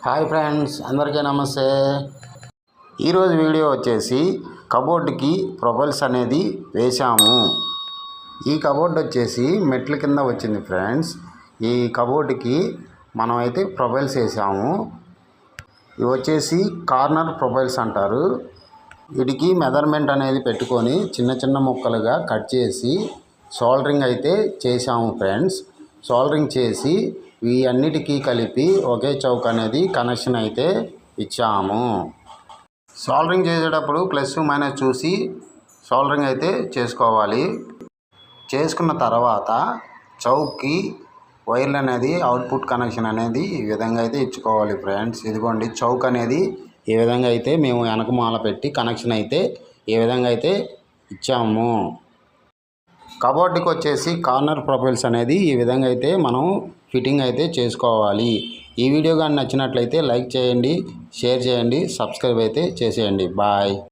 Hi friends, అందరికీ నమస్తే. ఈరోజు వీడియో వచ్చేసి కబోర్డ్కి ప్రొఫైల్స్ అనేది వేసాము. ఈ కబోర్డ్ వచ్చేసి మెట్ల కింద వచ్చింది ఫ్రెండ్స్. ఈ కబోర్డ్కి మనం అయితే ప్రొఫైల్స్ వేసాము. ఇవి వచ్చేసి కార్నర్ ప్రొఫైల్స్ అంటారు. వీటికి మెజర్మెంట్ అనేది పెట్టుకొని చిన్న చిన్న ముక్కలుగా కట్ చేసి సోల్డరింగ్ అయితే చేసాము ఫ్రెండ్స్. సోల్డరింగ్ చేసి ఈ అన్నిటికీ కలిపి ఒకే చౌక్ అనేది కనెక్షన్ అయితే ఇచ్చాము. సోల్డరింగ్ చేసేటప్పుడు ప్లస్ మైనస్ చూసి సోల్డరింగ్ అయితే చేసుకోవాలి. చేసుకున్న తర్వాత చౌక్కి వైర్లు అనేది అవుట్పుట్ కనెక్షన్ అనేది ఈ విధంగా అయితే ఇచ్చుకోవాలి ఫ్రెండ్స్. ఇదిగోండి చౌక్ అనేది ఈ విధంగా అయితే మేము వెనకమాల పెట్టి కనెక్షన్ అయితే ఈ విధంగా అయితే ఇచ్చాము. కబోర్డ్కి వచ్చేసి కార్నర్ ప్రొఫైల్స్ అనేది ఈ విధంగా అయితే మనం ఫిట్టింగ్ అయితే చేసుకోవాలి. ఈ వీడియో కానీ నచ్చినట్లయితే లైక్ చేయండి, షేర్ చేయండి, సబ్స్క్రైబ్ అయితే చేసేయండి. బాయ్.